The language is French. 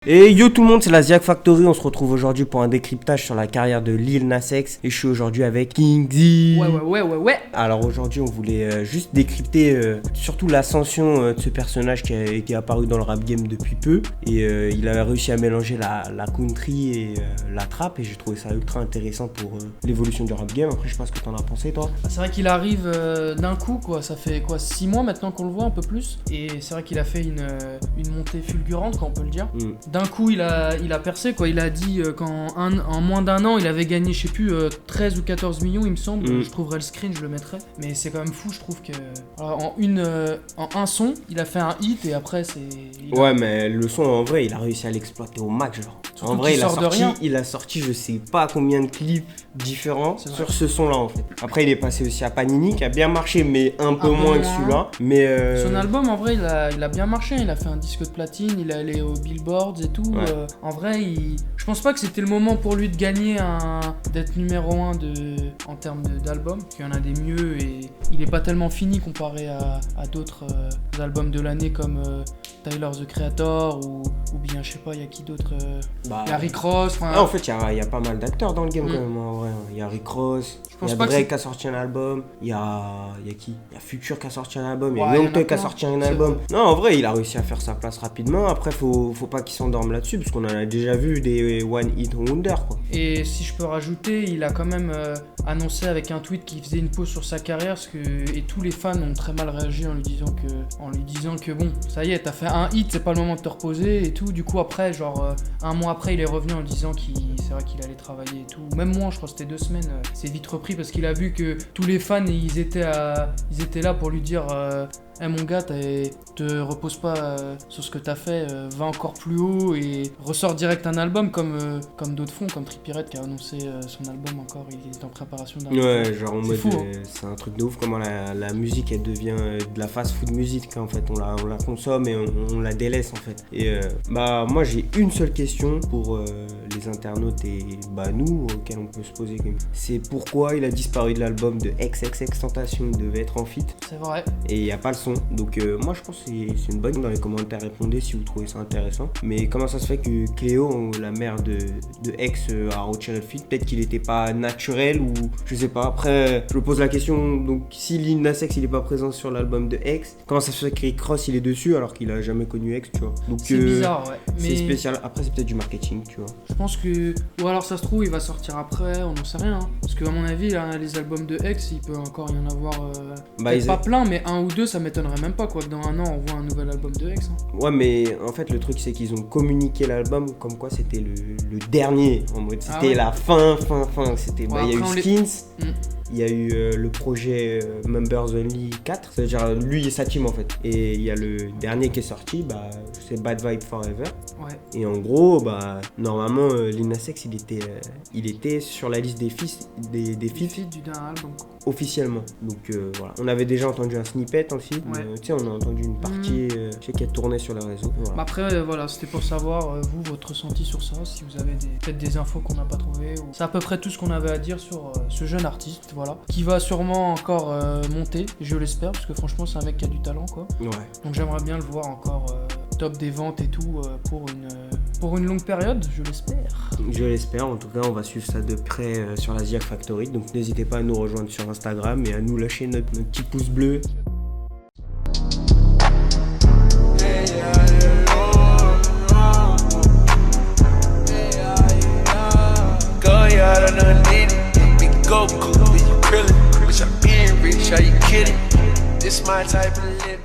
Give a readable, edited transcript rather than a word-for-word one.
Et yo tout le monde, c'est la Ziak Factory, on se retrouve aujourd'hui pour un décryptage sur la carrière de Lil Nas X et je suis aujourd'hui avec King Z. Ouais. Alors aujourd'hui on voulait juste décrypter surtout l'ascension de ce personnage qui est apparu dans le rap game depuis peu et il a réussi à mélanger la country et la trap et j'ai trouvé ça ultra intéressant pour l'évolution du rap game. Après je sais pas ce que t'en as pensé toi. C'est vrai qu'il arrive d'un coup quoi, ça fait 6 mois maintenant qu'on le voit un peu plus et c'est vrai qu'il a fait une montée fulgurante quoi, on peut le dire. D'un coup, il a percé, quoi. Il a dit qu'en moins d'un an, il avait gagné, je sais plus, 13 ou 14 millions, il me semble. Je trouverai le screen, je le mettrai. Mais c'est quand même fou, je trouve que en un son, il a fait un hit et après, c'est... Ouais, mais le son, en vrai, il a réussi à l'exploiter au max, genre. Surtout en vrai, il il a sorti, je sais pas combien de clips différents sur ce son-là, en fait. Après, il est passé aussi à Panini, qui a bien marché, mais un peu moins que celui-là. Mais son album, en vrai, il a bien marché. Il a fait un disque de platine, il est allé aux billboards et tout. Ouais. En vrai, je pense pas que c'était le moment pour lui de gagner d'être numéro 1 en termes d'album. Il y en a des mieux et il est pas tellement fini comparé à d'autres albums de l'année comme Tyler the Creator ou bien je sais pas, il y a qui d'autre il y a Rick Ross. En fait, il y a pas mal d'acteurs dans le game quand même. En vrai. Il y a Rick Ross, il y a Drake qui a sorti un album, il y a qui? Il y a Future qui a sorti un album, il y a Young Thug qui a sorti un album. Non, en vrai, il a réussi à faire sa place rapidement. Après, faut pas qu'il s'endorme là-dessus parce qu'on en a déjà vu des One Hit Wonder quoi. Et si je peux rajouter, il a quand même annoncé avec un tweet qu'il faisait une pause sur sa carrière et tous les fans ont très mal réagi en lui disant que bon, ça y est, t'as fait un hit, c'est pas le moment de te reposer et tout. Du coup après, un mois après, il est revenu en disant c'est vrai qu'il allait travailler et tout. Même moi, je crois que c'était 2 semaines, c'est vite repris parce qu'il a vu que tous les fans ils étaient là pour lui dire hey mon gars, te repose pas sur ce que t'as fait, va encore plus haut et ressort direct un album comme d'autres font, comme Trippie Redd qui a annoncé son album encore, il est en préparation d'un album. Ouais, genre en mode, fou, c'est un truc de ouf comment la musique elle devient de la fast food music en fait, on la consomme et on la délaisse en fait. Et moi j'ai une seule question pour les internautes et nous auxquels on peut se poser, c'est pourquoi il a disparu de l'album de XXXTentacion, il devait être en feat. C'est vrai. Et il n'y a pas le son. Donc moi je pense que c'est une bonne idée. Dans les commentaires, répondez si vous trouvez ça intéressant. Mais comment ça se fait que Cléo, la mère de X, a retiré le feat? Peut-être qu'il était pas naturel ou je sais pas. Après je me pose la question, donc si Lil Nas X il est pas présent sur l'album de X, comment ça se fait que Rick Ross il est dessus alors qu'il a jamais connu X, tu vois? Donc c'est bizarre, ouais. C'est spécial. Après c'est peut-être du marketing, tu vois. Je pense que, ou alors ça se trouve il va sortir après, on n'en sait rien. Parce que à mon avis là, les albums de X, il peut encore y en avoir pas plein, mais 1 ou 2 ça m'étonnerait même pas quoi que dans 1 an on voit un nouvel album de X. Ouais, mais en fait le truc c'est qu'ils ont communiqué l'album comme quoi c'était le dernier, en mode c'était la fin. C'était il y a eu Skins. Il y a eu le projet Members Only 4, c'est-à-dire lui et sa team en fait. Et il y a le dernier qui est sorti, c'est Bad Vibe Forever. Ouais. Et en gros, normalement, Lil Nas X il était sur la liste des feats du dernier album. Officiellement. Donc voilà. On avait déjà entendu un snippet aussi. Ouais. On a entendu une partie qui a tourné sur les réseaux. Voilà. Après, voilà, c'était pour savoir, vous, votre ressenti sur ça, si vous avez peut-être des infos qu'on n'a pas trouvées. C'est à peu près tout ce qu'on avait à dire sur ce jeune artiste, voilà, qui va sûrement encore monter, je l'espère, parce que franchement, c'est un mec qui a du talent, quoi. Ouais. Donc j'aimerais bien le voir encore top des ventes et tout pour une longue période, je l'espère. Je l'espère, en tout cas on va suivre ça de près sur la Ziak Factory, donc n'hésitez pas à nous rejoindre sur Instagram et à nous lâcher notre petit pouce bleu. Goku, you krillin', bitch, I'm being rich, are you kidding? This my type of living.